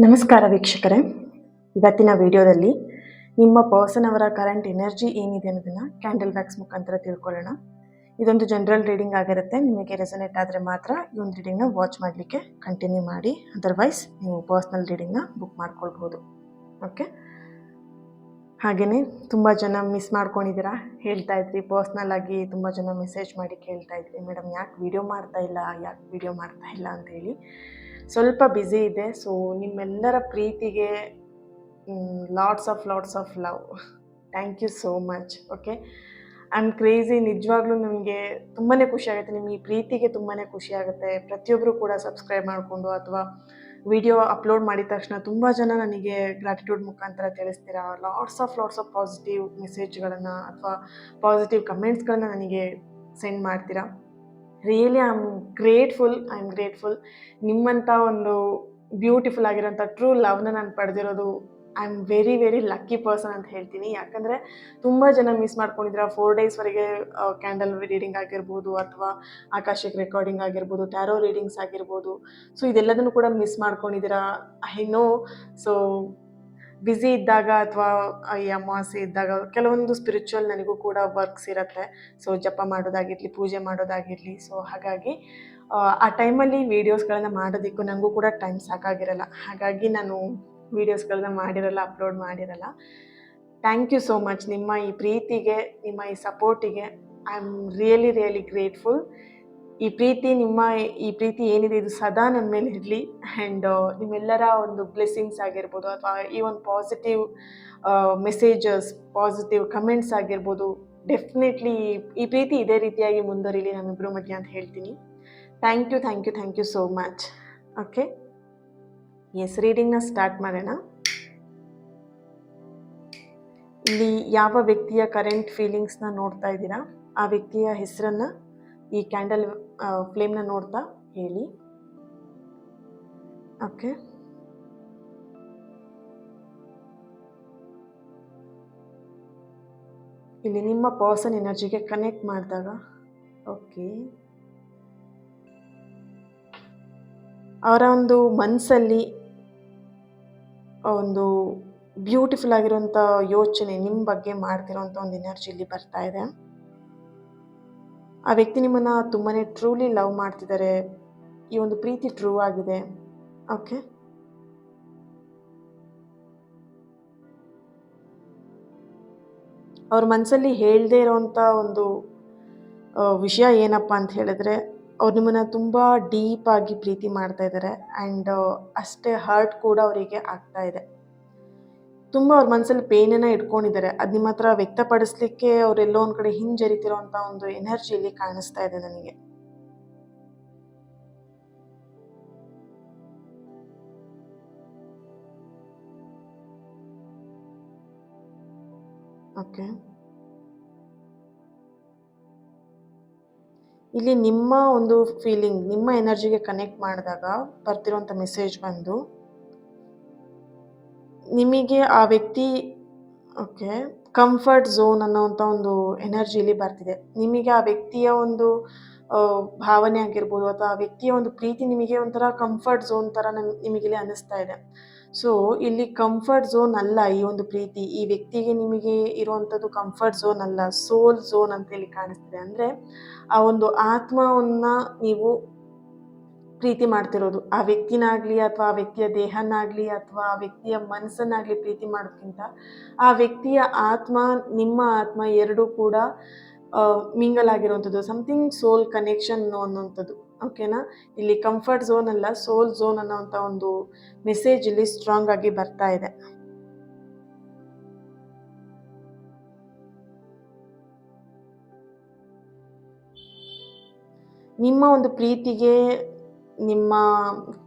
ನಮಸ್ಕಾರ ವೀಕ್ಷಕರೇ. ಇವತ್ತಿನ ವಿಡಿಯೋದಲ್ಲಿ ನಿಮ್ಮ ಪರ್ಸನ್ ಅವರ ಕರೆಂಟ್ ಎನರ್ಜಿ ಏನಿದೆ ಅನ್ನೋದನ್ನು ಕ್ಯಾಂಡಲ್ ವ್ಯಾಕ್ಸ್ ಮುಖಾಂತರ ತಿಳ್ಕೊಳ್ಳೋಣ. ಇದೊಂದು ಜನರಲ್ ರೀಡಿಂಗ್ ಆಗಿರುತ್ತೆ. ನಿಮಗೆ ರೆಸನೇಟ್ ಆದರೆ ಮಾತ್ರ ಈ ಒಂದು ರೀಡಿಂಗ್ನ ವಾಚ್ ಮಾಡಲಿಕ್ಕೆ ಕಂಟಿನ್ಯೂ ಮಾಡಿ, ಅದರ್ವೈಸ್ ನೀವು ಪರ್ಸ್ನಲ್ ರೀಡಿಂಗ್ನ ಬುಕ್ ಮಾಡ್ಕೊಳ್ಬೋದು. ಓಕೆ. ಹಾಗೆಯೇ ತುಂಬ ಜನ ಮಿಸ್ ಮಾಡ್ಕೊಂಡಿದ್ದೀರಾ, ಹೇಳ್ತಾ ಇದ್ರಿ ಪರ್ಸ್ನಲ್ ಆಗಿ ತುಂಬ ಜನ ಮೆಸೇಜ್ ಮಾಡಿ ಕೇಳ್ತಾ ಇದ್ರಿ, ಮೇಡಮ್ ಯಾಕೆ ವಿಡಿಯೋ ಮಾಡ್ತಾ ಇಲ್ಲ ಅಂತೇಳಿ. ಸ್ವಲ್ಪ ಬ್ಯುಸಿ ಇದೆ. ಸೊ ನಿಮ್ಮೆಲ್ಲರ ಪ್ರೀತಿಗೆ lots of love. Thank you so much. Okay, I am crazy. ನಿಜವಾಗ್ಲೂ ನನಗೆ ತುಂಬಾ ಖುಷಿ ಆಗುತ್ತೆ, ನಿಮ್ಮ ಈ ಪ್ರೀತಿಗೆ ತುಂಬಾ ಖುಷಿ ಆಗುತ್ತೆ. ಪ್ರತಿಯೊಬ್ಬರು ಕೂಡ ಸಬ್ಸ್ಕ್ರೈಬ್ ಮಾಡಿಕೊಂಡು ಅಥವಾ ವಿಡಿಯೋ ಅಪ್ಲೋಡ್ ಮಾಡಿದ ತಕ್ಷಣ ತುಂಬ ಜನ ನನಗೆ ಗ್ರ್ಯಾಟಿಟ್ಯೂಡ್ ಮುಖಾಂತರ ತಿಳಿಸ್ತೀರಾ. ಲಾಟ್ಸ್ ಆಫ್ ಪಾಸಿಟಿವ್ ಮೆಸೇಜ್ಗಳನ್ನು ಅಥವಾ ಪಾಸಿಟಿವ್ ಕಮೆಂಟ್ಸ್ಗಳನ್ನ ನನಗೆ ಸೆಂಡ್ ಮಾಡ್ತೀರಾ. Really I am grateful. ನಿಮ್ಮಂಥ ಒಂದು ಬ್ಯೂಟಿಫುಲ್ ಆಗಿರೋಂಥ ಟ್ರೂ ಲವ್ನ ನಾನು ಪಡೆದಿರೋದು I am very lucky person ಅಂತ ಹೇಳ್ತೀನಿ. ಯಾಕಂದರೆ ತುಂಬ ಜನ ಮಿಸ್ ಮಾಡ್ಕೊಂಡಿದ್ದೀರಾ. 4 ಡೇಸ್ವರೆಗೆ ಕ್ಯಾಂಡಲ್ ರೀಡಿಂಗ್ ಆಗಿರ್ಬೋದು, ಅಥವಾ ಆಕಾಶಿಕ್ ರೆಕಾರ್ಡಿಂಗ್ ಆಗಿರ್ಬೋದು, ಟ್ಯಾರೋ ರೀಡಿಂಗ್ಸ್ ಆಗಿರ್ಬೋದು. ಸೊ ಇದೆಲ್ಲದನ್ನು ಕೂಡ ಮಿಸ್ ಮಾಡ್ಕೊಂಡಿದ್ದೀರಾ, ಐ ನೋ. ಸೊ ಬ್ಯುಸಿ ಇದ್ದಾಗ ಅಥವಾ ಈ ಅಮಾವಾಸ್ಯೆ ಇದ್ದಾಗ ಕೆಲವೊಂದು ಸ್ಪಿರಿಚುವಲ್ ನನಗೂ ಕೂಡ ವರ್ಕ್ಸ್ ಇರುತ್ತೆ. ಸೊ ಜಪ ಮಾಡೋದಾಗಿರಲಿ, ಪೂಜೆ ಮಾಡೋದಾಗಿರಲಿ. ಸೊ ಹಾಗಾಗಿ ಆ ಟೈಮಲ್ಲಿ ವೀಡಿಯೋಸ್ಗಳನ್ನ ಮಾಡೋದಕ್ಕೂ ನನಗೂ ಕೂಡ ಟೈಮ್ ಸಾಕಾಗಿರಲ್ಲ. ಹಾಗಾಗಿ ನಾನು ವೀಡಿಯೋಸ್ಗಳನ್ನ ಅಪ್ಲೋಡ್ ಮಾಡಿರಲ್ಲ. Thank you so much. ನಿಮ್ಮ ಈ ಪ್ರೀತಿಗೆ, ನಿಮ್ಮ ಈ ಸಪೋರ್ಟಿಗೆ ಐ ಆಮ್ ರಿಯಲಿ ಗ್ರೇಟ್ಫುಲ್. ಈ ಪ್ರೀತಿ ಏನಿದೆ ಇದು ಸದಾ ನನ್ನ ಮೇಲೆ ಇರಲಿ. ಆ್ಯಂಡ್ ನಿಮ್ಮೆಲ್ಲರ ಒಂದು ಬ್ಲೆಸ್ಸಿಂಗ್ಸ್ ಆಗಿರ್ಬೋದು, ಅಥವಾ ಈ ಒಂದು ಪಾಸಿಟಿವ್ ಮೆಸೇಜಸ್, ಪಾಸಿಟಿವ್ ಕಮೆಂಟ್ಸ್ ಆಗಿರ್ಬೋದು, ಡೆಫಿನೆಟ್ಲಿ ಈ ಪ್ರೀತಿ ಇದೇ ರೀತಿಯಾಗಿ ಮುಂದುವರಿಲಿ ನಮ್ಮಿಬ್ಬರ ಮಧ್ಯೆ ಅಂತ ಹೇಳ್ತೀನಿ. Thank you so much. Okay, yes, ರೀಡಿಂಗ್ನ ಸ್ಟಾರ್ಟ್ ಮಾಡೋಣ. ಇಲ್ಲಿ ಯಾವ ವ್ಯಕ್ತಿಯ ಕರೆಂಟ್ ಫೀಲಿಂಗ್ಸ್ನ ನೋಡ್ತಾ ಇದ್ದೀರಾ, ಆ ವ್ಯಕ್ತಿಯ ಹೆಸರನ್ನು ಈ ಕ್ಯಾಂಡಲ್ ಫ್ಲೇಮ್ನ ನೋಡ್ತಾ ಹೇಳಿ. ಓಕೆ, ಇಲ್ಲಿ ನಿಮ್ಮ ಪರ್ಸನ್ ಎನರ್ಜಿಗೆ ಕನೆಕ್ಟ್ ಮಾಡಿದಾಗ, ಓಕೆ, ಅವರ ಒಂದು ಮನಸ್ಸಲ್ಲಿ ಒಂದು ಬ್ಯೂಟಿಫುಲ್ ಆಗಿರುವಂಥ ಯೋಚನೆ ನಿಮ್ಮ ಬಗ್ಗೆ ಮಾಡ್ತಿರೋಂಥ ಒಂದು ಎನರ್ಜಿ ಇಲ್ಲಿ ಬರ್ತಾ ಇದೆ. ಆ ವ್ಯಕ್ತಿ ನಿಮ್ಮನ್ನು ತುಂಬಾ ಟ್ರೂಲಿ ಲವ್ ಮಾಡ್ತಿದ್ದಾರೆ. ಈ ಒಂದು ಪ್ರೀತಿ ಟ್ರೂ ಆಗಿದೆ. ಓಕೆ, ಅವ್ರ ಮನಸ್ಸಲ್ಲಿ ಹೇಳದೇ ಇರೋವಂಥ ಒಂದು ವಿಷಯ ಏನಪ್ಪ ಅಂತ ಹೇಳಿದ್ರೆ, ಅವ್ರು ನಿಮ್ಮನ್ನು ತುಂಬ ಡೀಪಾಗಿ ಪ್ರೀತಿ ಮಾಡ್ತಾ ಇದ್ದಾರೆ. ಆ್ಯಂಡ್ ಅಷ್ಟೇ ಹರ್ಟ್ ಕೂಡ ಅವರಿಗೆ ಆಗ್ತಾ ಇದೆ. ತುಂಬ ಅವ್ರ ಮನಸ್ಸಲ್ಲಿ ಪೇನನ್ನು ಇಟ್ಕೊಂಡಿದ್ದಾರೆ. ಅದು ನಿಮ್ಮ ಹತ್ರ ವ್ಯಕ್ತಪಡಿಸ್ಲಿಕ್ಕೆ ಅವರೆಲ್ಲೋ ಒಂದು ಕಡೆ ಹಿಂಜರಿತಿರೋಂಥ ಒಂದು ಎನರ್ಜಿಯಲ್ಲಿ ಕಾಣಿಸ್ತಾ ಇದೆ ನನಗೆ. ಓಕೆ, ಇಲ್ಲಿ ನಿಮ್ಮ ಒಂದು ಫೀಲಿಂಗ್, ನಿಮ್ಮ ಎನರ್ಜಿಗೆ ಕನೆಕ್ಟ್ ಮಾಡಿದಾಗ ಬರ್ತಿರೋಂಥ ಮೆಸೇಜ್ ಬಂದು, ನಿಮಗೆ ಆ ವ್ಯಕ್ತಿ ಓಕೆ ಕಂಫರ್ಟ್ ಝೋನ್ ಅನ್ನೋವಂಥ ಒಂದು ಎನರ್ಜಿಲಿ ಬರ್ತಿದೆ. ನಿಮಗೆ ಆ ವ್ಯಕ್ತಿಯ ಒಂದು ಭಾವನೆ ಆಗಿರ್ಬೋದು, ಅಥವಾ ಆ ವ್ಯಕ್ತಿಯ ಒಂದು ಪ್ರೀತಿ ನಿಮಗೆ ಒಂಥರ ಕಂಫರ್ಟ್ ಝೋನ್ ಥರ ನಿಮಗಿಲ್ಲಿ ಅನ್ನಿಸ್ತಾ ಇದೆ. ಸೊ ಇಲ್ಲಿ ಕಂಫರ್ಟ್ ಝೋನ್ ಅಲ್ಲ ಈ ಒಂದು ಪ್ರೀತಿ. ಈ ವ್ಯಕ್ತಿಗೆ ನಿಮಗೆ ಇರುವಂಥದ್ದು ಕಂಫರ್ಟ್ ಝೋನ್ ಅಲ್ಲ, ಸೋಲ್ ಝೋನ್ ಅಂತ ಹೇಳಿ ಕಾಣಿಸ್ತಿದೆ. ಅಂದರೆ ಆ ಒಂದು ಆತ್ಮವನ್ನು ನೀವು ಪ್ರೀತಿ ಮಾಡ್ತಿರೋದು. ಆ ವ್ಯಕ್ತಿನಾಗಲಿ, ಅಥವಾ ಆ ವ್ಯಕ್ತಿಯ ದೇಹನಾಗಲಿ, ಅಥವಾ ಆ ವ್ಯಕ್ತಿಯ ಮನಸ್ಸನ್ನಾಗಲಿ ಪ್ರೀತಿ ಮಾಡೋದಕ್ಕಿಂತ ಆ ವ್ಯಕ್ತಿಯ ಆತ್ಮ, ನಿಮ್ಮ ಆತ್ಮ ಎರಡೂ ಕೂಡ ಮಿಂಗಲ್ ಆಗಿರುವಂಥದ್ದು, ಸಮಥಿಂಗ್ ಸೋಲ್ ಕನೆಕ್ಷನ್ ಅನ್ನುವಂಥದ್ದು. ಓಕೆನಾ. ಇಲ್ಲಿ ಕಂಫರ್ಟ್ ಝೋನ್ ಅಲ್ಲ, ಸೋಲ್ ಝೋನ್ ಅನ್ನೋವಂಥ ಒಂದು ಮೆಸೇಜ್ ಇಲ್ಲಿ ಸ್ಟ್ರಾಂಗ್ ಆಗಿ ಬರ್ತಾ ಇದೆ. ನಿಮ್ಮ ಒಂದು ಪ್ರೀತಿಗೆ, ನಿಮ್ಮ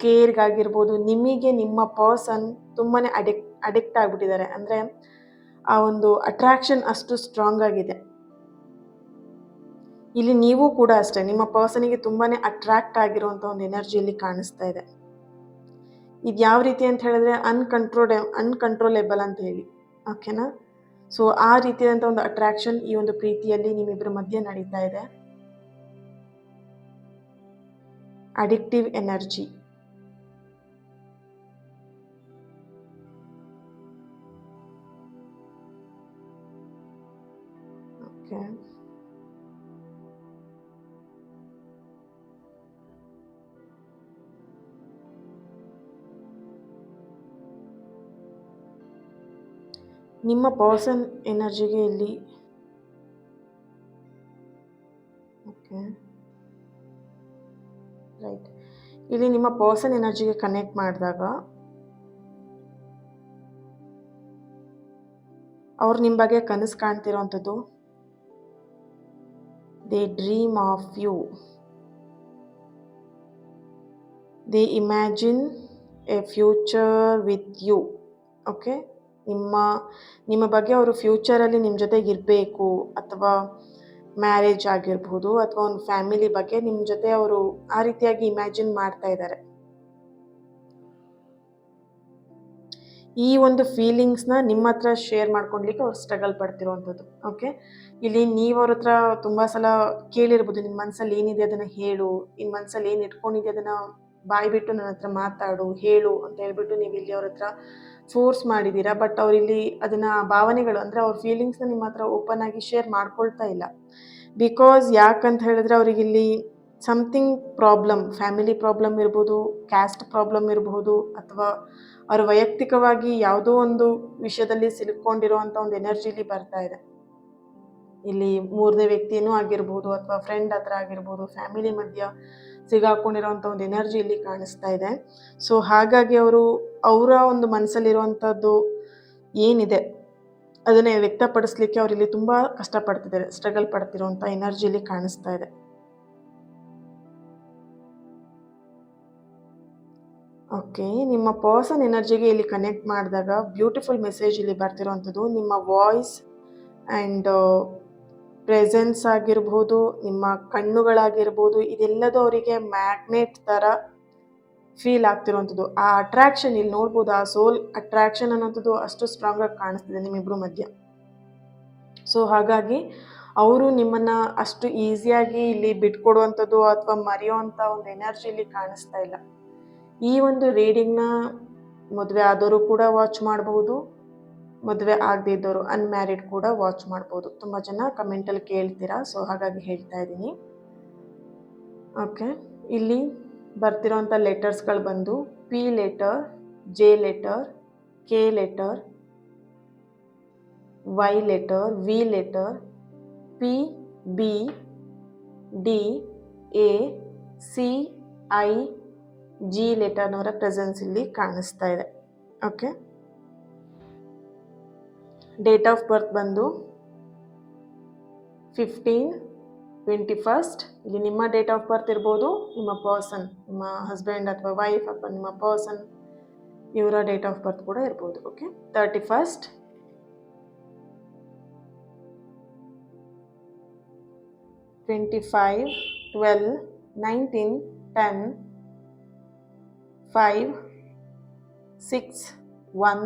ಕೇರ್ಗಾಗಿರ್ಬೋದು, ನಿಮಗೆ ನಿಮ್ಮ ಪರ್ಸನ್ ತುಂಬಾ ಅಡಿಕ್ಟ್ ಆಗಿಬಿಟ್ಟಿದ್ದಾರೆ. ಅಂದರೆ ಆ ಒಂದು ಅಟ್ರಾಕ್ಷನ್ ಅಷ್ಟು ಸ್ಟ್ರಾಂಗ್ ಆಗಿದೆ. ಇಲ್ಲಿ ನೀವು ಕೂಡ ಅಷ್ಟೇ, ನಿಮ್ಮ ಪರ್ಸನಿಗೆ ತುಂಬಾ ಅಟ್ರಾಕ್ಟ್ ಆಗಿರುವಂಥ ಒಂದು ಎನರ್ಜಿಯಲ್ಲಿ ಕಾಣಿಸ್ತಾ ಇದೆ. ಇದು ಯಾವ ರೀತಿ ಅಂತ ಹೇಳಿದ್ರೆ ಅನ್ಕಂಟ್ರೋಲೇಬಲ್ ಅಂತ ಹೇಳಿ. ಓಕೆನಾ. ಸೊ ಆ ರೀತಿಯಾದಂಥ ಒಂದು ಅಟ್ರಾಕ್ಷನ್ ಈ ಒಂದು ಪ್ರೀತಿಯಲ್ಲಿ ನಿಮ್ಮಿಬ್ಬರ ಮಧ್ಯೆ ನಡೀತಾ ಇದೆ. Addictive energy. ಓಕೆ. ನಿಮ್ಮ ಪರ್ಸನ್ ಎನರ್ಜಿಗೆ ಇಲ್ಲಿ ಓಕೆ ರೈಟ್, ಇಲ್ಲಿ ನಿಮ್ಮ ಪರ್ಸನ್ ಎನರ್ಜಿಗೆ ಕನೆಕ್ಟ್ ಮಾಡಿದಾಗ ಅವ್ರು ನಿಮ್ಮ ಬಗ್ಗೆ ಕನಸು ಕಾಣ್ತಿರೋವಂಥದ್ದು, they dream of you, they imagine a future with you. Okay, ನಿಮ್ಮ ಬಗ್ಗೆ ಅವರು ಫ್ಯೂಚರಲ್ಲಿ ನಿಮ್ಮ ಜೊತೆಗೆ ಇರಬೇಕು, ಅಥವಾ ಮ್ಯಾರೇಜ್ ಆಗಿರ್ಬೋದು, ಅಥವಾ ಒಂದು ಫ್ಯಾಮಿಲಿ ಬಗ್ಗೆ ನಿಮ್ಮ ಜೊತೆ ಅವರು ಆ ರೀತಿಯಾಗಿ ಇಮ್ಯಾಜಿನ್ ಮಾಡ್ತಾ ಇದ್ದಾರೆ. ಈ ಒಂದು ಫೀಲಿಂಗ್ಸ್ನ ನಿಮ್ಮ ಹತ್ರ ಶೇರ್ ಮಾಡ್ಕೊಳ್ಲಿಕ್ಕೆ ಅವ್ರು ಸ್ಟ್ರಗಲ್ ಪಡ್ತಿರೋವಂಥದ್ದು. ಓಕೆ, ಇಲ್ಲಿ ನೀವು ಅವ್ರ ಹತ್ರ ತುಂಬ ಸಲ ಕೇಳಿರ್ಬೋದು, ನಿಮ್ಮ ಮನಸ್ಸಲ್ಲಿ ಏನಿದೆ ಅದನ್ನು ಹೇಳು, ನಿಮ್ಮ ಮನಸ್ಸಲ್ಲಿ ಏನು ಇಟ್ಕೊಂಡಿದೆ ಅದನ್ನು ಬಾಯಿ ಬಿಟ್ಟು ನನ್ನ ಹತ್ರ ಮಾತಾಡು, ಹೇಳು ಅಂತ ಹೇಳ್ಬಿಟ್ಟು ನೀವು ಇಲ್ಲಿ ಅವ್ರ ಹತ್ರ ಫೋರ್ಸ್ ಮಾಡಿದ್ದೀರಾ. ಬಟ್ ಅವ್ರಿಲ್ಲಿ ಅದನ್ನು ಭಾವನೆಗಳು ಅಂದರೆ ಅವ್ರ ಫೀಲಿಂಗ್ಸ್ನ ನಿಮ್ಮ ಹತ್ರ ಓಪನ್ ಆಗಿ ಶೇರ್ ಮಾಡ್ಕೊಳ್ತಾ ಇಲ್ಲ. ಬಿಕಾಸ್ ಯಾಕಂತ ಹೇಳಿದ್ರೆ ಅವರಿಗಿಲ್ಲಿ ಸಮಥಿಂಗ್ ಪ್ರಾಬ್ಲಮ್, ಫ್ಯಾಮಿಲಿ ಪ್ರಾಬ್ಲಮ್ ಇರ್ಬೋದು, ಕ್ಯಾಸ್ಟ್ ಪ್ರಾಬ್ಲಮ್ ಇರಬಹುದು, ಅಥವಾ ಅವ್ರ ವೈಯಕ್ತಿಕವಾಗಿ ಯಾವುದೋ ಒಂದು ವಿಷಯದಲ್ಲಿ ಸಿಲುಕೊಂಡಿರುವಂಥ ಒಂದು ಎನರ್ಜಿಲಿ ಬರ್ತಾ ಇದೆ. ಇಲ್ಲಿ ಮೂರನೇ ವ್ಯಕ್ತಿಯೂ ಆಗಿರ್ಬೋದು, ಅಥವಾ ಫ್ರೆಂಡ್ ಹತ್ರ ಆಗಿರ್ಬೋದು, ಫ್ಯಾಮಿಲಿ ಮಧ್ಯ ಸಿಗಾಕೊಂಡಿರೋವಂಥ ಒಂದು ಎನರ್ಜಿ ಇಲ್ಲಿ ಕಾಣಿಸ್ತಾ ಇದೆ. ಸೊ ಹಾಗಾಗಿ ಅವರ ಒಂದು ಮನಸ್ಸಲ್ಲಿರುವಂಥದ್ದು ಏನಿದೆ ಅದನ್ನೇ ವ್ಯಕ್ತಪಡಿಸ್ಲಿಕ್ಕೆ ಅವರಿಲ್ಲಿ ತುಂಬ ಕಷ್ಟಪಡ್ತಿದ್ದಾರೆ, ಸ್ಟ್ರಗಲ್ ಪಡ್ತಿರೋಂಥ ಎನರ್ಜಿಲಿ ಕಾಣಿಸ್ತಾ ಇದೆ. ಓಕೆ, ನಿಮ್ಮ ಪರ್ಸನ್ ಎನರ್ಜಿಗೆ ಇಲ್ಲಿ ಕನೆಕ್ಟ್ ಮಾಡಿದಾಗ ಬ್ಯೂಟಿಫುಲ್ ಮೆಸೇಜ್ ಇಲ್ಲಿ ಬರ್ತಿರೋವಂಥದ್ದು, ನಿಮ್ಮ ವಾಯ್ಸ್ ಆ್ಯಂಡ್ ಪ್ರೆಸೆನ್ಸ್ ಆಗಿರ್ಬೋದು, ನಿಮ್ಮ ಕಣ್ಣುಗಳಾಗಿರ್ಬೋದು, ಇದೆಲ್ಲದೂ ಅವರಿಗೆ ಮ್ಯಾಗ್ನೆಟ್ ಥರ ಫೀಲ್ ಆಗ್ತಿರೋವಂಥದ್ದು. ಆ ಅಟ್ರಾಕ್ಷನ್ ಇಲ್ಲಿ ನೋಡ್ಬೋದು, ಆ ಸೋಲ್ ಅಟ್ರಾಕ್ಷನ್ ಅನ್ನೋಂಥದ್ದು ಅಷ್ಟು ಸ್ಟ್ರಾಂಗಾಗಿ ಕಾಣಿಸ್ತಿದೆ ನಿಮ್ಮಿಬ್ಬರು ಮಧ್ಯ. ಸೊ ಹಾಗಾಗಿ ಅವರು ನಿಮ್ಮನ್ನು ಅಷ್ಟು ಈಸಿಯಾಗಿ ಇಲ್ಲಿ ಬಿಟ್ಕೊಡುವಂಥದ್ದು ಅಥವಾ ಮರೆಯುವಂಥ ಒಂದು ಎನರ್ಜಿ ಇಲ್ಲಿ ಕಾಣಿಸ್ತಾ ಇಲ್ಲ. ಈ ಒಂದು ರೀಡಿಂಗ್ನ ಮದುವೆ ಆದವರು ಕೂಡ ವಾಚ್ ಮಾಡಬಹುದು, ಮದುವೆ ಆಗದೇ ಇದ್ದವರು ಅನ್ಮ್ಯಾರಿಡ್ ಕೂಡ ವಾಚ್ ಮಾಡ್ಬೋದು. ತುಂಬ ಜನ ಕಮೆಂಟಲ್ಲಿ ಕೇಳ್ತೀರಾ, ಸೊ ಹಾಗಾಗಿ ಹೇಳ್ತಾ ಇದ್ದೀನಿ. ಓಕೆ, ಇಲ್ಲಿ ಬರ್ತಿರೋಂಥ ಲೆಟರ್ಸ್ಗಳು ಬಂದು P letter, J letter, K letter, Y letter, V letter, P, B, D, A, C, I, G ಲೆಟರ್ನವರ ಪ್ರೆಸೆನ್ಸ್ ಇಲ್ಲಿ ಕಾಣಿಸ್ತಾ ಇದೆ. ಓಕೆ, ಡೇಟ್ ಆಫ್ ಬರ್ತ್ ಬಂದು 15/21. ಇಲ್ಲಿ ನಿಮ್ಮ ಡೇಟ್ ಆಫ್ ಬರ್ತ್ ಇರ್ಬೋದು, ನಿಮ್ಮ ಪರ್ಸನ್, ನಿಮ್ಮ ಹಸ್ಬೆಂಡ್ ಅಥವಾ ವೈಫ್ ಅಥವಾ ನಿಮ್ಮ ಪರ್ಸನ್ ಇವರ ಡೇಟ್ ಆಫ್ ಬರ್ತ್ ಕೂಡ ಇರ್ಬೋದು. ಓಕೆ, 31, 25, 12, 19, 10, 5, 6, 1.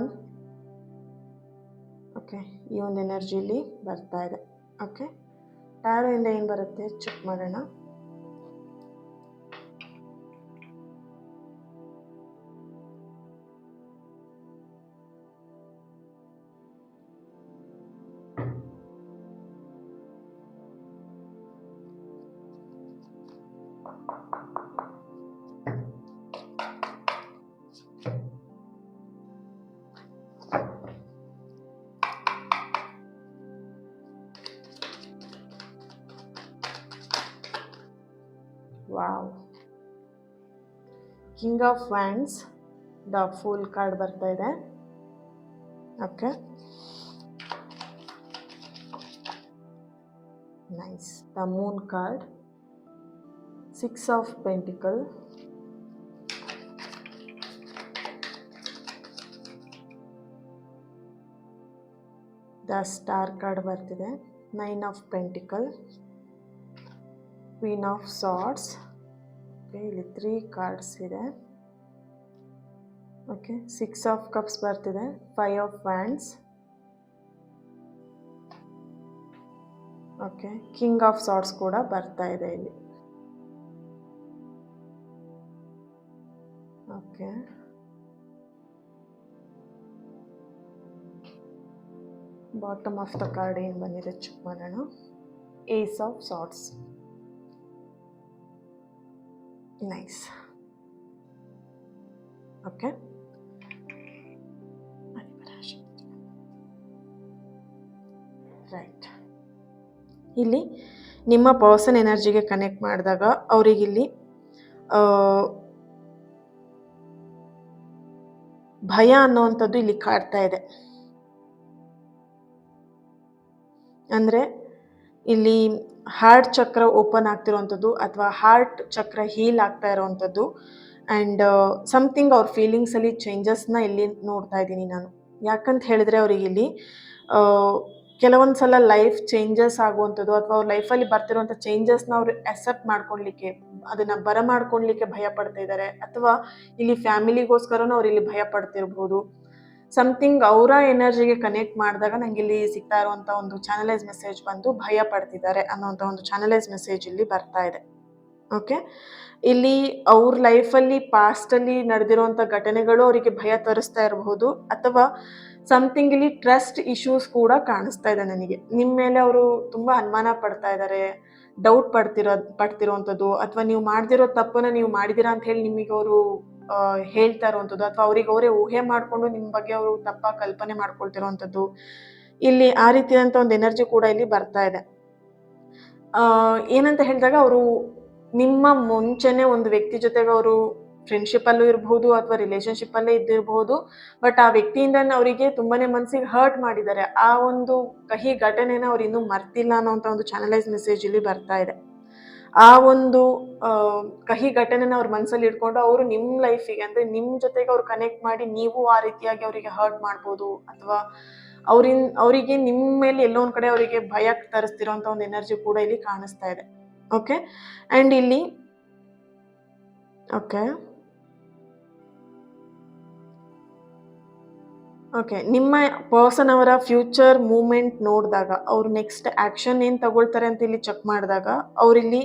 ಓಕೆ, ಈ ಒಂದು ಎನರ್ಜಿಲಿ ಬರ್ತಾ ಇದೆ. ಓಕೆ, ಟ್ಯಾರೋಯಿಂದ ಏನು ಬರುತ್ತೆ ಚೆಕ್ ಮಾಡೋಣ. Wow, king of wands, the fool card ಬರ್ತಾ ಇದೆ. Okay, nice. The moon card, 6 of pentacle, the star card ಬರ್ತಿದೆ, 9 of pentacle, queen of swords. Okay, ಇಲ್ಲಿ 3 ಕಾರ್ಡ್ಸ್ ಇದೆ. ಓಕೆ, 6 ಆಫ್ ಕಪ್ಸ್ ಬರ್ತಿದೆ, 5 of wands. Okay, king of swords ಕೂಡ ಬರ್ತಾ ಇದೆ ಇಲ್ಲಿ. Okay, bottom of the card ಏನು ಬಂದಿದೆ ಚೆಕ್ ಮಾಡೋಣ. Ace of swords. Nice. Okay, right. ಇಲ್ಲಿ ನಿಮ್ಮ ಪರ್ಸನ್ ಎನರ್ಜಿಗೆ ಕನೆಕ್ಟ್ ಮಾಡಿದಾಗ ಅವರಿಗಿಲ್ಲಿ ಭಯ ಅನ್ನೋವಂಥದ್ದು ಇಲ್ಲಿ ಕಾಡ್ತಾ ಇದೆ. ಅಂದರೆ ಇಲ್ಲಿ ಹಾರ್ಟ್ ಚಕ್ರ ಓಪನ್ ಆಗ್ತಿರೋವಂಥದ್ದು ಅಥವಾ ಹಾರ್ಟ್ ಚಕ್ರ ಹೀಲ್ ಆಗ್ತಾ ಇರೋವಂಥದ್ದು. ಆ್ಯಂಡ್ ಸಮಥಿಂಗ್ ಅವ್ರ ಫೀಲಿಂಗ್ಸಲ್ಲಿ ಚೇಂಜಸ್ನ ಇಲ್ಲಿ ನೋಡ್ತಾ ಇದ್ದೀನಿ ನಾನು. ಯಾಕಂತ ಹೇಳಿದ್ರೆ ಅವ್ರಿಗೆ ಇಲ್ಲಿ ಕೆಲವೊಂದು ಸಲ ಲೈಫ್ ಚೇಂಜಸ್ ಆಗುವಂಥದ್ದು ಅಥವಾ ಅವ್ರ ಲೈಫಲ್ಲಿ ಬರ್ತಿರುವಂಥ ಚೇಂಜಸ್ನ ಅವ್ರು ಅಕ್ಸೆಪ್ಟ್ ಮಾಡ್ಕೊಳ್ಲಿಕ್ಕೆ, ಅದನ್ನು ಬರಮಾಡ್ಕೊಳ್ಲಿಕ್ಕೆ ಭಯ ಪಡ್ತಾ ಇದ್ದಾರೆ. ಅಥವಾ ಇಲ್ಲಿ ಫ್ಯಾಮಿಲಿಗೋಸ್ಕರನೂ ಅವ್ರು ಇಲ್ಲಿ ಭಯ ಪಡ್ತಿರ್ಬೋದು. ಸಮಥಿಂಗ್ ಅವರ ಎನರ್ಜಿಗೆ ಕನೆಕ್ಟ್ ಮಾಡಿದಾಗ ನಂಗೆ ಇಲ್ಲಿ ಸಿಗ್ತಾ ಇರುವಂಥ ಒಂದು ಚಾನಲೈಸ್ ಮೆಸೇಜ್ ಬಂದು ಭಯ ಪಡ್ತಿದ್ದಾರೆ ಅನ್ನೋಂಥ ಒಂದು ಚಾನಲೈಸ್ ಮೆಸೇಜ್ ಇಲ್ಲಿ ಬರ್ತಾ ಇದೆ. ಓಕೆ, ಇಲ್ಲಿ ಅವ್ರ ಲೈಫಲ್ಲಿ ಪಾಸ್ಟಲ್ಲಿ ನಡೆದಿರುವಂಥ ಘಟನೆಗಳು ಅವರಿಗೆ ಭಯ ತರಿಸ್ತಾ ಇರಬಹುದು. ಅಥವಾ ಸಮಥಿಂಗ್ ಇಲ್ಲಿ ಟ್ರಸ್ಟ್ ಇಶ್ಯೂಸ್ ಕೂಡ ಕಾಣಿಸ್ತಾ ಇದೆ ನನಗೆ. ನಿಮ್ಮ ಮೇಲೆ ಅವರು ತುಂಬ ಅನುಮಾನ ಪಡ್ತಾ ಇದ್ದಾರೆ, ಡೌಟ್ ಪಡ್ತಿರೋವಂಥದ್ದು. ಅಥವಾ ನೀವು ಮಾಡ್ದಿರೋ ತಪ್ಪನ್ನ ನೀವು ಮಾಡಿದ್ದೀರಾ ಅಂತ ಹೇಳಿ ನಿಮಗೆ ಅವರು ಹೇಳ್ತಾ ಇರುವಂಥದ್ದು. ಅಥವಾ ಅವ್ರಿಗೆ ಅವರೇ ಊಹೆ ಮಾಡಿಕೊಂಡು ನಿಮ್ಮ ಬಗ್ಗೆ ಅವರು ತಪ್ಪಾಗಿ ಕಲ್ಪನೆ ಮಾಡ್ಕೊಳ್ತಿರೋವಂಥದ್ದು. ಇಲ್ಲಿ ಆ ರೀತಿಯಾದಂಥ ಒಂದು ಎನರ್ಜಿ ಕೂಡ ಇಲ್ಲಿ ಬರ್ತಾ ಇದೆ. ಏನಂತ ಹೇಳಿದಾಗ ಅವರು ನಿಮ್ಮ ಮುಂಚೆನೆ ಒಂದು ವ್ಯಕ್ತಿ ಜೊತೆಗೆ ಅವರು ಫ್ರೆಂಡ್ಶಿಪ್ಪಲ್ಲೂ ಇರಬಹುದು ಅಥವಾ ರಿಲೇಷನ್ಶಿಪ್ಪಲ್ಲೇ ಇದ್ದಿರಬಹುದು. ಬಟ್ ಆ ವ್ಯಕ್ತಿಯಿಂದ ಅವರಿಗೆ ತುಂಬಾನೇ ಮನಸ್ಸಿಗೆ ಹರ್ಟ್ ಮಾಡಿದ್ದಾರೆ. ಆ ಒಂದು ಕಹಿ ಘಟನೆನ ಅವ್ರು ಇನ್ನೂ ಮರ್ತಿಲ್ಲ ಅನ್ನೋಂಥ ಒಂದು ಚಾನಲೈಸ್ ಮೆಸೇಜ್ ಇಲ್ಲಿ ಬರ್ತಾ ಇದೆ. ಆ ಒಂದು ಕಹಿ ಘಟನೆನ ಅವ್ರ ಮನಸ್ಸಲ್ಲಿ ಇಟ್ಕೊಂಡು ಅವರು ನಿಮ್ಮ ಲೈಫಿಗೆ ಅಂದರೆ ನಿಮ್ಮ ಜೊತೆಗೆ ಅವ್ರು ಕನೆಕ್ಟ್ ಮಾಡಿ ನೀವು ಆ ರೀತಿಯಾಗಿ ಅವರಿಗೆ ಹರ್ಟ್ ಮಾಡ್ಬೋದು. ಅಥವಾ ಅವರಿಗೆ ನಿಮ್ಮ ಮೇಲೆ ಎಲ್ಲೋ ಒಂದು ಕಡೆ ಅವರಿಗೆ ಭಯ ತರಿಸ್ತಿರೋಂಥ ಒಂದು ಎನರ್ಜಿ ಕೂಡ ಇಲ್ಲಿ ಕಾಣಿಸ್ತಾ ಇದೆ. ಓಕೆ, ಆ್ಯಂಡ್ ಇಲ್ಲಿ ಓಕೆ ನಿಮ್ಮ ಪರ್ಸನ್ ಅವರ ಫ್ಯೂಚರ್ ಮೂವ್ಮೆಂಟ್ ನೋಡಿದಾಗ ಅವ್ರು ನೆಕ್ಸ್ಟ್ ಆ್ಯಕ್ಷನ್ ಏನು ತಗೊಳ್ತಾರೆ ಅಂತ ಇಲ್ಲಿ ಚೆಕ್ ಮಾಡಿದಾಗ ಅವರಿಲ್ಲಿ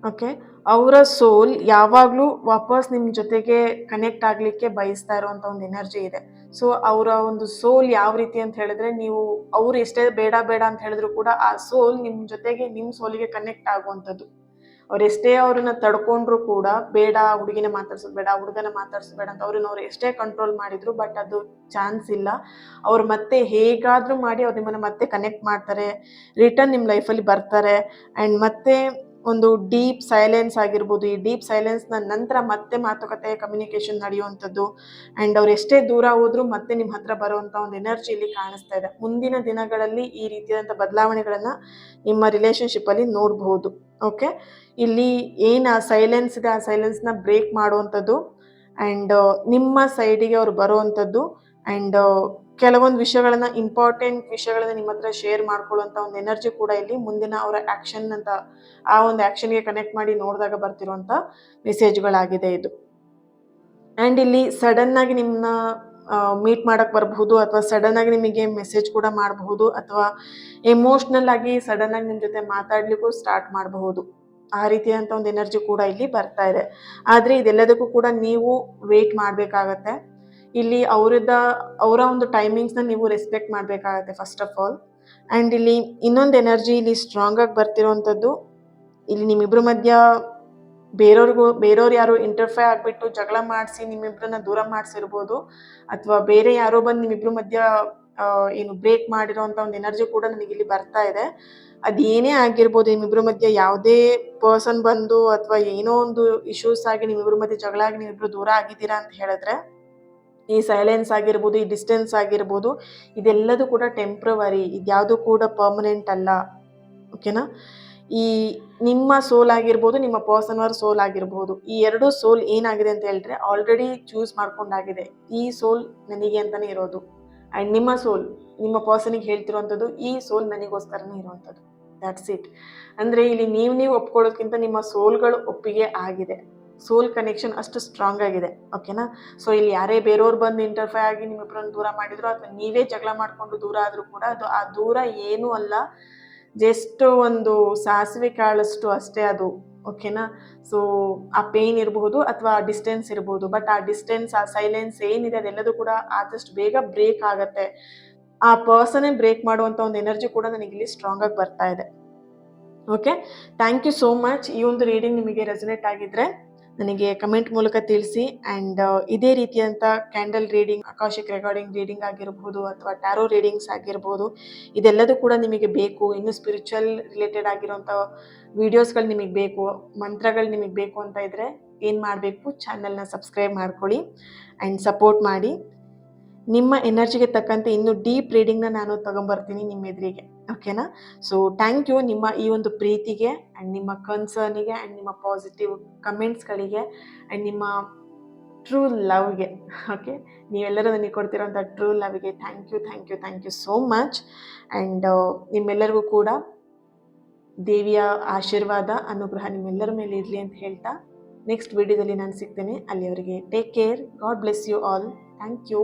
ಓಕೆ ಅವರ ಸೋಲ್ ಯಾವಾಗಲೂ ವಾಪಸ್ ನಿಮ್ಮ ಜೊತೆಗೆ ಕನೆಕ್ಟ್ ಆಗಲಿಕ್ಕೆ ಬಯಸ್ತಾ ಇರೋವಂಥ ಒಂದು ಎನರ್ಜಿ ಇದೆ. ಸೊ ಅವರ ಒಂದು ಸೋಲ್ ಯಾವ ರೀತಿ ಅಂತ ಹೇಳಿದ್ರೆ, ನೀವು ಅವ್ರು ಎಷ್ಟೇ ಬೇಡ ಬೇಡ ಅಂತ ಹೇಳಿದ್ರು ಕೂಡ ಆ ಸೋಲ್ ನಿಮ್ಮ ಜೊತೆಗೆ ನಿಮ್ಮ ಸೋಲಿಗೆ ಕನೆಕ್ಟ್ ಆಗುವಂಥದ್ದು. ಅವ್ರು ಎಷ್ಟೇ ಅವ್ರನ್ನ ತಡ್ಕೊಂಡ್ರು ಕೂಡ ಬೇಡ, ಹುಡುಗಿನ ಮಾತಾಡ್ಸೋದು ಬೇಡ, ಹುಡುಗನ ಮಾತಾಡ್ಸೋದು ಬೇಡ ಅಂತ ಅವ್ರು ಎಷ್ಟೇ ಕಂಟ್ರೋಲ್ ಮಾಡಿದ್ರು, ಬಟ್ ಅದು ಚಾನ್ಸ್ ಇಲ್ಲ. ಅವ್ರು ಮತ್ತೆ ಹೇಗಾದರೂ ಮಾಡಿ ಅವ್ರು ನಿಮ್ಮನ್ನು ಮತ್ತೆ ಕನೆಕ್ಟ್ ಮಾಡ್ತಾರೆ, ರಿಟರ್ನ್ ನಿಮ್ಮ ಲೈಫಲ್ಲಿ ಬರ್ತಾರೆ. ಆ್ಯಂಡ್ ಮತ್ತೆ ಒಂದು ಡೀಪ್ ಸೈಲೆನ್ಸ್ ಆಗಿರ್ಬೋದು, ಈ ಡೀಪ್ ಸೈಲೆನ್ಸ್ನ ನಂತರ ಮತ್ತೆ ಮಾತುಕತೆ ಕಮ್ಯುನಿಕೇಶನ್ ನಡೆಯುವಂಥದ್ದು. ಆ್ಯಂಡ್ ಅವ್ರು ಎಷ್ಟೇ ದೂರ ಹೋದ್ರೂ ಮತ್ತೆ ನಿಮ್ಮ ಹತ್ರ ಬರುವಂಥ ಒಂದು ಎನರ್ಜಿ ಇಲ್ಲಿ ಕಾಣಿಸ್ತಾ ಇದೆ. ಮುಂದಿನ ದಿನಗಳಲ್ಲಿ ಈ ರೀತಿಯಾದಂಥ ಬದಲಾವಣೆಗಳನ್ನು ನಿಮ್ಮ ರಿಲೇಷನ್ಶಿಪ್ಪಲ್ಲಿ ನೋಡಬಹುದು. ಓಕೆ, ಇಲ್ಲಿ ಏನು ಆ ಸೈಲೆನ್ಸ್ ಇದೆ, ಆ ಸೈಲೆನ್ಸ್ನ ಬ್ರೇಕ್ ಮಾಡುವಂಥದ್ದು ಆ್ಯಂಡ್ ನಿಮ್ಮ ಸೈಡಿಗೆ ಅವ್ರು ಬರುವಂಥದ್ದು. ಆ್ಯಂಡ್ ಕೆಲವೊಂದು ವಿಷಯಗಳನ್ನ, ಇಂಪಾರ್ಟೆಂಟ್ ವಿಷಯಗಳನ್ನ ನಿಮ್ಮ ಹತ್ರ ಶೇರ್ ಮಾಡ್ಕೊಳ್ಳುವಂಥ ಒಂದು ಎನರ್ಜಿ ಕೂಡ ಇಲ್ಲಿ ಮುಂದಿನ ಅವರ ಆ್ಯಕ್ಷನ್ ಅಂತ, ಆ ಒಂದು ಆ್ಯಕ್ಷನ್ಗೆ ಕನೆಕ್ಟ್ ಮಾಡಿ ನೋಡಿದಾಗ ಬರ್ತಿರುವಂಥ ಮೆಸೇಜ್ಗಳಾಗಿದೆ ಇದು. ಆ್ಯಂಡ್ ಇಲ್ಲಿ ಸಡನ್ನಾಗಿ ನಿಮ್ಮನ್ನ ಮೀಟ್ ಮಾಡೋಕ್ಕೆ ಬರಬಹುದು, ಅಥವಾ ಸಡನ್ನಾಗಿ ನಿಮಗೆ ಮೆಸೇಜ್ ಕೂಡ ಮಾಡಬಹುದು, ಅಥವಾ ಎಮೋಷ್ನಲ್ ಆಗಿ ಸಡನ್ನಾಗಿ ನಿಮ್ಮ ಜೊತೆ ಮಾತಾಡಲಿಕ್ಕೂ ಸ್ಟಾರ್ಟ್ ಮಾಡಬಹುದು. ಆ ರೀತಿಯಾದಂಥ ಒಂದು ಎನರ್ಜಿ ಕೂಡ ಇಲ್ಲಿ ಬರ್ತಾ ಇದೆ. ಆದರೆ ಇದೆಲ್ಲದಕ್ಕೂ ಕೂಡ ನೀವು ವೇಟ್ ಮಾಡಬೇಕಾಗತ್ತೆ. ಇಲ್ಲಿ ಅವರ ಒಂದು ಟೈಮಿಂಗ್ಸ್ನ ನೀವು ರೆಸ್ಪೆಕ್ಟ್ ಮಾಡಬೇಕಾಗತ್ತೆ ಫಸ್ಟ್ ಆಫ್ ಆಲ್. ಆ್ಯಂಡ್ ಇಲ್ಲಿ ಇನ್ನೊಂದು ಎನರ್ಜಿ ಇಲ್ಲಿ ಸ್ಟ್ರಾಂಗ್ ಆಗಿ ಬರ್ತಿರೋವಂಥದ್ದು, ಇಲ್ಲಿ ನಿಮ್ಮಿಬ್ಬರ ಮಧ್ಯ ಬೇರೆಯವ್ರು ಯಾರು ಇಂಟರ್ಫೇರ್ ಆಗಿಬಿಟ್ಟು ಜಗಳ ಮಾಡಿಸಿ ನಿಮ್ಮಿಬ್ಬರನ್ನ ದೂರ ಮಾಡಿಸಿರ್ಬೋದು, ಅಥವಾ ಬೇರೆ ಯಾರೋ ಬಂದು ನಿಮ್ಮಿಬ್ಬರ ಮಧ್ಯ ಏನು ಬ್ರೇಕ್ ಮಾಡಿರೋವಂಥ ಒಂದು ಎನರ್ಜಿ ಕೂಡ ನನಗೆ ಇಲ್ಲಿ ಬರ್ತಾ ಇದೆ. ಅದೇನೇ ಆಗಿರ್ಬೋದು, ನಿಮ್ಮಿಬ್ಬರ ಮಧ್ಯ ಯಾವುದೇ ಪರ್ಸನ್ ಬಂದು ಅಥವಾ ಏನೋ ಒಂದು ಇಶ್ಯೂಸ್ ಆಗಿ ನಿಮ್ಮಿಬ್ಬರ ಮಧ್ಯೆ ಜಗಳ ಆಗಿ ನೀವಿಬ್ಬರು ದೂರ ಆಗಿದ್ದೀರಾ ಅಂತ ಹೇಳಿದ್ರೆ, ಈ ಸೈಲೆನ್ಸ್ ಆಗಿರ್ಬೋದು, ಈ ಡಿಸ್ಟೆನ್ಸ್ ಆಗಿರ್ಬೋದು, ಇದೆಲ್ಲದೂ ಕೂಡ ಟೆಂಪ್ರವರಿ, ಇದ್ಯಾವುದು ಕೂಡ ಪರ್ಮನೆಂಟ್ ಅಲ್ಲ. ಓಕೆನಾ? ಈ ನಿಮ್ಮ ಸೋಲ್ ಆಗಿರ್ಬೋದು, ನಿಮ್ಮ ಪರ್ಸನ್ ಅವರ ಸೋಲ್ ಆಗಿರ್ಬೋದು, ಈ ಎರಡೂ ಸೋಲ್ ಏನಾಗಿದೆ ಅಂತ ಹೇಳಿದ್ರೆ ಆಲ್ರೆಡಿ ಚೂಸ್ ಮಾಡ್ಕೊಂಡಾಗಿದೆ. ಈ ಸೋಲ್ ನನಗೆ ಅಂತಲೇ ಇರೋದು. ಆ್ಯಂಡ್ ನಿಮ್ಮ ಸೋಲ್ ನಿಮ್ಮ ಪರ್ಸನಿಗೆ ಹೇಳ್ತಿರೋವಂಥದ್ದು, ಈ ಸೋಲ್ ನನಗೋಸ್ಕರನೇ ಇರುವಂಥದ್ದು. That's it. ಅಂದರೆ ಇಲ್ಲಿ ನೀವು ಒಪ್ಕೊಳ್ಳೋದ್ಕಿಂತ ನಿಮ್ಮ ಸೋಲ್ಗಳು ಒಪ್ಪಿಗೆ ಆಗಿದೆ. ಸೋಲ್ ಕನೆಕ್ಷನ್ ಅಷ್ಟು ಸ್ಟ್ರಾಂಗ್ ಆಗಿದೆ. ಓಕೆನಾ? ಸೊ ಇಲ್ಲಿ ಯಾರೇ ಬೇರೆಯವ್ರು ಬಂದು ಇಂಟರ್ಫೇರ್ ಆಗಿ ನಿಮ್ಮಿಬ್ಬರನ್ನು ದೂರ ಮಾಡಿದ್ರು, ಅಥವಾ ನೀವೇ ಜಗಳ ಮಾಡಿಕೊಂಡು ದೂರ ಆದರೂ ಕೂಡ ಅದು ಆ ದೂರ ಏನೂ ಅಲ್ಲ, ಜಸ್ಟ್ ಒಂದು ಸಾಸಿವೆ ಕಾಳಷ್ಟು ಅಷ್ಟೇ ಅದು ಓಕೆನಾ. ಸೊ ಆ ಪೇಯ್ನ್ ಇರಬಹುದು ಅಥವಾ ಡಿಸ್ಟೆನ್ಸ್ ಇರಬಹುದು, ಬಟ್ ಆ ಡಿಸ್ಟೆನ್ಸ್, ಆ ಸೈಲೆನ್ಸ್ ಏನಿದೆ ಅದೆಲ್ಲದೂ ಕೂಡ ಆದಷ್ಟು ಬೇಗ ಬ್ರೇಕ್ ಆಗುತ್ತೆ. ಆ ಪರ್ಸನ್ನೇ ಬ್ರೇಕ್ ಮಾಡುವಂಥ ಒಂದು ಎನರ್ಜಿ ಕೂಡ ನನಗಿಲ್ಲಿ ಸ್ಟ್ರಾಂಗ್ ಆಗಿ ಬರ್ತಾ ಇದೆ. Okay, thank you so much. ಈ ಒಂದು ರೀಡಿಂಗ್ ನಿಮಗೆ ರೆಸೊನೇಟ್ ಆಗಿದ್ರೆ ನನಗೆ ಕಮೆಂಟ್ ಮೂಲಕ ತಿಳಿಸಿ. ಆ್ಯಂಡ್ ಇದೇ ರೀತಿಯಂಥ ಕ್ಯಾಂಡಲ್ ರೀಡಿಂಗ್, ಆಕಾಶಿಕ್ ರೆಕಾರ್ಡಿಂಗ್ ರೀಡಿಂಗ್ ಆಗಿರ್ಬೋದು ಅಥವಾ ಟ್ಯಾರೋ ರೀಡಿಂಗ್ಸ್ ಆಗಿರ್ಬೋದು, ಇದೆಲ್ಲದೂ ಕೂಡ ನಿಮಗೆ ಬೇಕು, ಇನ್ನು ಸ್ಪಿರಿಚುವಲ್ ರಿಲೇಟೆಡ್ ಆಗಿರೋಂಥ ವೀಡಿಯೋಸ್ಗಳು ನಿಮಗೆ ಬೇಕು, ಮಂತ್ರಗಳು ನಿಮಗೆ ಬೇಕು ಅಂತ ಇದ್ದರೆ ಏನು ಮಾಡಬೇಕು, ಚಾನಲ್ನ ಸಬ್ಸ್ಕ್ರೈಬ್ ಮಾಡ್ಕೊಳ್ಳಿ ಆ್ಯಂಡ್ ಸಪೋರ್ಟ್ ಮಾಡಿ. ನಿಮ್ಮ ಎನರ್ಜಿಗೆ ತಕ್ಕಂತೆ ಇನ್ನೂ ಡೀಪ್ ರೀಡಿಂಗ್ನ ನಾನು ತೊಗೊಂಬರ್ತೀನಿ ನಿಮ್ಮ ಎದುರಿಗೆ, ಓಕೆನಾ. ಸೊ ಥ್ಯಾಂಕ್ ಯು ನಿಮ್ಮ ಈ ಒಂದು ಪ್ರೀತಿಗೆ ಆ್ಯಂಡ್ ನಿಮ್ಮ ಕನ್ಸರ್ನಿಗೆ ಆ್ಯಂಡ್ ನಿಮ್ಮ ಪಾಸಿಟಿವ್ ಕಮೆಂಟ್ಸ್ಗಳಿಗೆ ಆ್ಯಂಡ್ ನಿಮ್ಮ ಟ್ರೂ ಲವ್ಗೆ. ಓಕೆ, ನೀವೆಲ್ಲರೂ ನನಗೆ ಕೊಡ್ತಿರೋಂಥ ಟ್ರೂ ಲವ್ಗೆ thank you, thank you, thank you so much. And ನಿಮ್ಮೆಲ್ಲರಿಗೂ ಕೂಡ ದೇವಿಯ ಆಶೀರ್ವಾದ, ಅನುಗ್ರಹ ನಿಮ್ಮೆಲ್ಲರ ಮೇಲೆ ಇರಲಿ ಅಂತ ಹೇಳ್ತಾ ನೆಕ್ಸ್ಟ್ ವಿಡಿಯೋದಲ್ಲಿ ನಾನು ಸಿಗ್ತೇನೆ. ಅಲ್ಲಿಯವರೆಗೆ take care, God bless you all. Thank you.